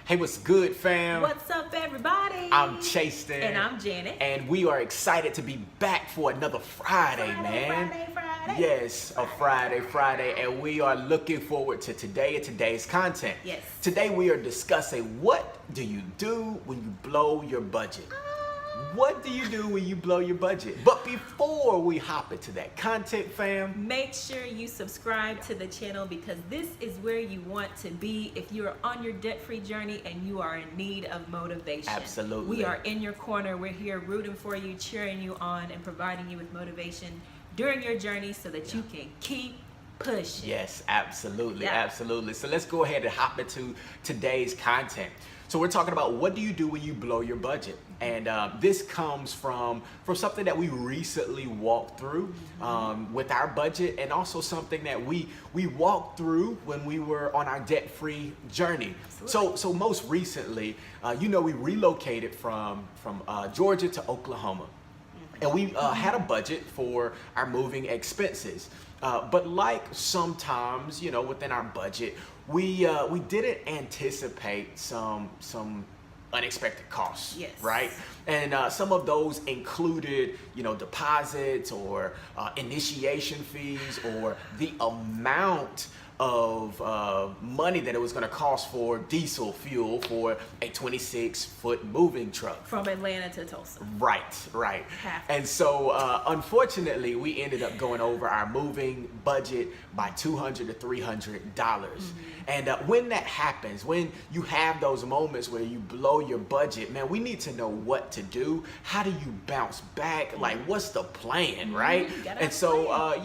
Hey, what's good, fam? What's up, everybody? I'm Chasten. And I'm Janet. And we are excited to be back for another Friday, man. Friday. Yes, a Friday. And we are looking forward to today and today's content. Yes. Today we are discussing what do you do when you blow your budget? What do you do when you blow your budget? But before we hop into that content, fam, make sure you subscribe to the channel because this is where you want to be if you are on your debt-free journey and you are in need of motivation. Absolutely. We are in your corner. We're here rooting for you, cheering you on, and providing you with motivation during your journey so that you can keep pushing. Yes, absolutely, Yeah. absolutely. So let's go ahead and hop into today's content. So we're talking about what do you do when you blow your budget? And this comes from something that we recently walked through with our budget, and also something that we walked through when we were on our debt-free journey. So most recently, we relocated from Georgia to Oklahoma. And we had a budget for our moving expenses. But like sometimes, within our budget, we didn't anticipate some unexpected costs, yes, right? And some of those included, deposits or initiation fees or the amount of money that it was going to cost for diesel fuel for a 26-foot moving truck From Atlanta to Tulsa. Right. Half. And so unfortunately we ended up going over our moving budget by $200 to $300. And when that happens, when you have those moments where you blow your budget, man, we need to know what to do. How do you bounce back? Like, what's the plan, right? And so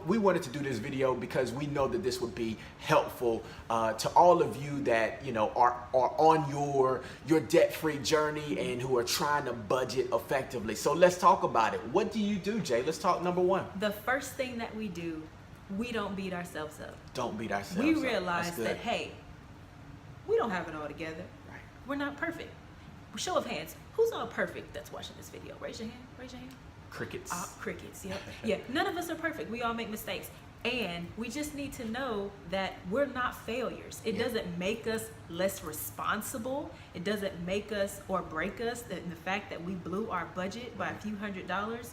we wanted to do this video because we know that this would be helpful to all of you that are on your debt-free journey and who are trying to budget effectively. So let's talk about it. What do you do, Jay? Let's talk number one. The first thing that we do, we don't beat ourselves up. Don't beat ourselves We up. realize that, hey, we don't have it all together. Right. We're not perfect. Show of hands, who's all perfect that's watching this video? Raise your hand. Crickets. Crickets, yep. Yeah, none of us are perfect. We all make mistakes. And we just need to know that we're not failures. It doesn't make us less responsible. It doesn't make us or break us. The fact that we blew our budget by a few $100s,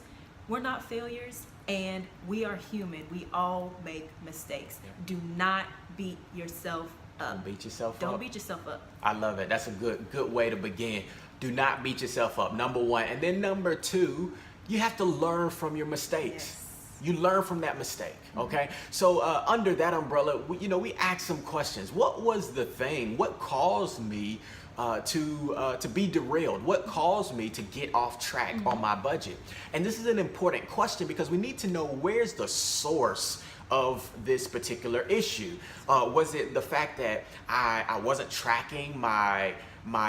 we're not failures, and we are human. We all make mistakes. Do not beat yourself up. Don't beat yourself up. Don't beat yourself up. I love it. That's a good way to begin. Do not beat yourself up, number one. And then number two, you have to learn from your mistakes. Yes. You learn from that mistake, okay? So under that umbrella, we ask some questions. What was the thing? What caused me to be derailed? What caused me to get off track on my budget? And this is an important question because we need to know where's the source of this particular issue. Was it the fact that I wasn't tracking my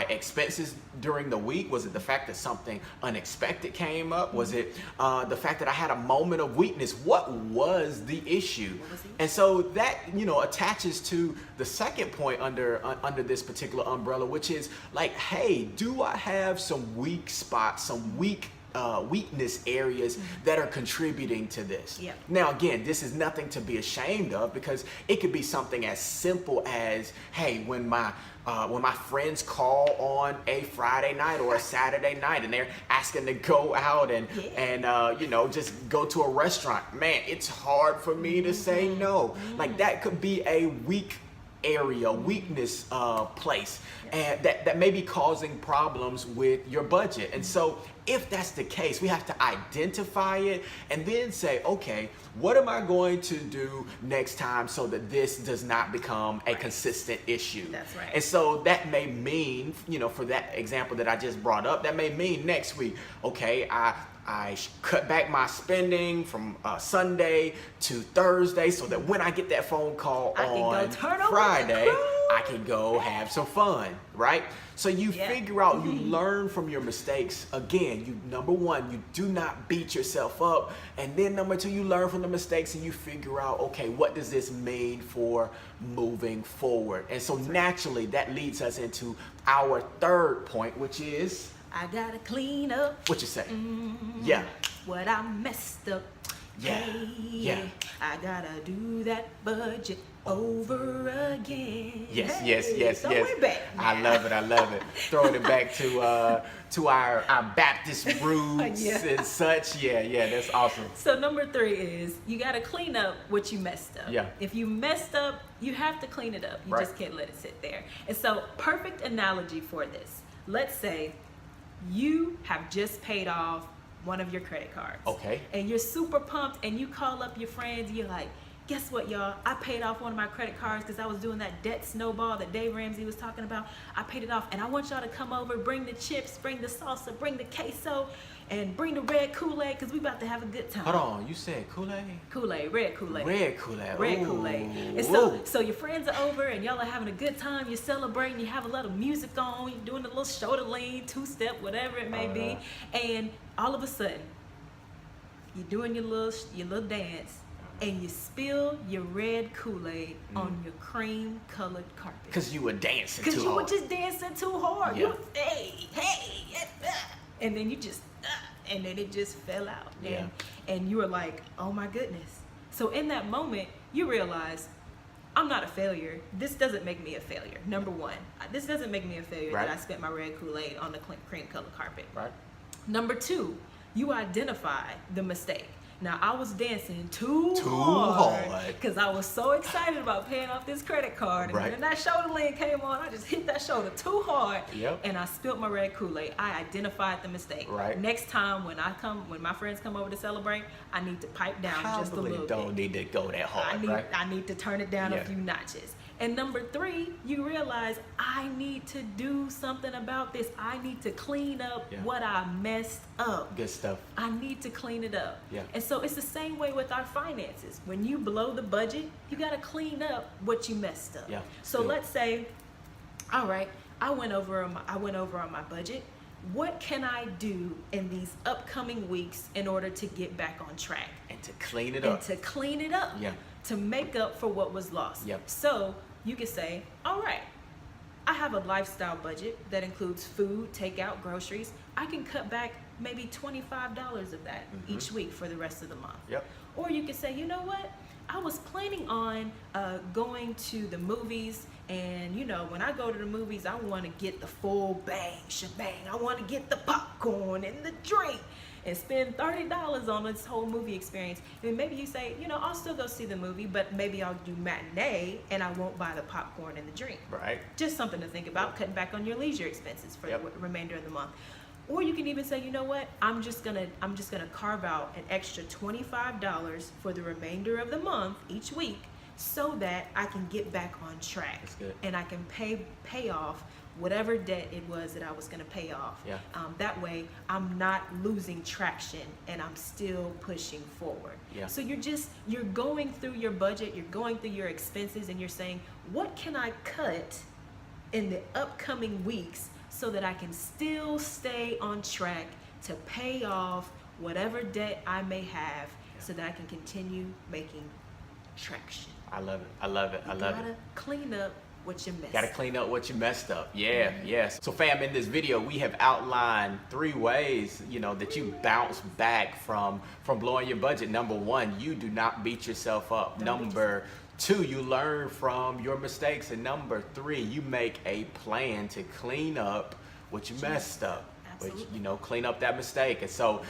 expenses during the week? Was it the fact that something unexpected came up? Was it the fact that I had a moment of weakness? What was the issue? And so that attaches to the second point under this particular umbrella, which is like, hey, do I have some weak spots, some weakness areas that are contributing to this? Yeah. Now again, this is nothing to be ashamed of because it could be something as simple as, hey, when my friends call on a Friday night or a Saturday night and they're asking to go out and just go to a restaurant, man, it's hard for me to say no. Like that could be a weak area, weakness place, and that may be causing problems with your budget. And so if that's the case, we have to identify it and then say, okay, what am I going to do next time so that this does not become a consistent issue? That's right. And so that may mean, for that example that I just brought up, that may mean next week, okay, I cut back my spending from Sunday to Thursday so that when I get that phone call on Friday, I can go have some fun, right? So you figure out, you learn from your mistakes. Again, number one, you do not beat yourself up. And then number two, you learn from the mistakes and you figure out, okay, what does this mean for moving forward? And so naturally that leads us into our third point, which is, I gotta clean up. What you say? Yeah. What I messed up. Yeah. Hey, Yeah. I gotta do that budget. over again. Yes, Hey, yes, yes, throw yes. it back I now. love it. I love it. Throwing it back to our Baptist roots Yeah. and such. Yeah, yeah, that's awesome. So number 3 is you got to clean up what you messed up. Yeah. If you messed up, you have to clean it up. You Right. just can't let it sit there. And so perfect analogy for this. Let's say you have just paid off one of your credit cards. Okay. And you're super pumped and you call up your friends. You're like, guess what, y'all? I paid off one of my credit cards because I was doing that debt snowball that Dave Ramsey was talking about. I paid it off, and I want y'all to come over, bring the chips, bring the salsa, bring the queso, and bring the red Kool-Aid because we about to have a good time. Hold on, you said Kool-Aid? Kool-Aid, red Kool-Aid. Red Kool-Aid. Red Ooh. Kool-Aid. And so your friends are over and y'all are having a good time. You're celebrating. You have a little music on. You're doing a little shoulder lean, two-step, whatever it may be. And all of a sudden, you're doing your little dance, and you spill your red Kool-Aid on your cream-colored carpet. Because you were dancing Because too you were hard. just dancing too hard. Yeah. You, and then you just, and then it just fell out. Yeah. And you were like, oh my goodness. So in that moment, you realize, I'm not a failure. This doesn't make me a failure. Number one, this doesn't make me a failure Right. that I spent my red Kool-Aid on the cream-colored carpet. Right. Number 2, you identify the mistake. Now, I was dancing too hard. because I was so excited about paying off this credit card. And Right. when that shoulder lean came on, I just hit that shoulder too hard. Yep. And I spilled my red Kool-Aid. I identified the mistake. Right. Next time when my friends come over to celebrate, I need to pipe down just a Probably little don't bit. need to go that hard, right? I need to turn it down Yeah. a few notches. And number 3, you realize I need to do something about this. I need to clean up Yeah. what I messed up. Good stuff. I need to clean it up. Yeah. And so it's the same way with our finances. When you blow the budget, you got to clean up what you messed up. Yeah. So Good. let's say, all right, I went over on my budget. What can I do in these upcoming weeks in order to get back on track? And to clean it And up. to clean it up. Yeah. To make up for what was lost. Yep. So you could say, all right, I have a lifestyle budget that includes food, takeout, groceries. I can cut back maybe $25 of that each week for the rest of the month. Yep. Or you could say, you know what? I was planning on going to the movies, and when I go to the movies, I want to get the full bang, shebang. I want to get the popcorn and the drink and spend $30 on this whole movie experience. And maybe you say, I'll still go see the movie, but maybe I'll do matinee and I won't buy the popcorn and the drink. Right. Just something to think about, cutting back on your leisure expenses for Yep. the remainder of the month. Or you can even say, you know what? I'm just gonna carve out an extra $25 for the remainder of the month each week, so that I can get back on track. That's good. And I can pay off whatever debt it was that I was gonna pay off. Yeah. That way, I'm not losing traction and I'm still pushing forward. Yeah. So you're going through your budget, you're going through your expenses, and you're saying, what can I cut in the upcoming weeks so that I can still stay on track to pay off whatever debt I may have, so that I can continue making traction. I love it. I love it. I love it. Gotta clean up what you missed. Got to clean up what you messed up. Yeah, yes. So fam, in this video, we have outlined 3 ways, that you bounce back from blowing your budget. Number 1, you do not beat yourself up. Number 2, you learn from your mistakes. And number 3, you make a plan to clean up what you messed up. Absolutely. Which, clean up that mistake. And so,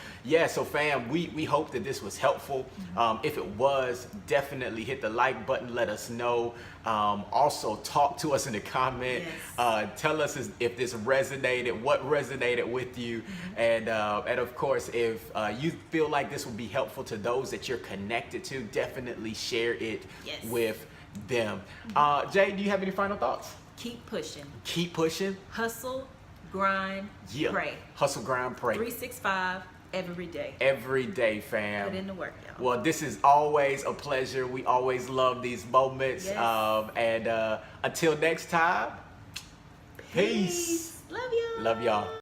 so fam, we hope that this was helpful. If it was, definitely hit the like button. Let us know. Also, talk to us in the comments. Yes. Tell us if this resonated, what resonated with you. And of course, if you feel like this will be helpful to those that you're connected to, definitely share it Yes. with them. Jay, do you have any final thoughts? Keep pushing. Keep pushing. Hustle, grind, Yeah. pray. Hustle, grind, pray. 365 every day. Every day, fam. Put in the work, y'all. Well, this is always a pleasure. We always love these moments. Yes. And until next time, peace. Love y'all. Love y'all.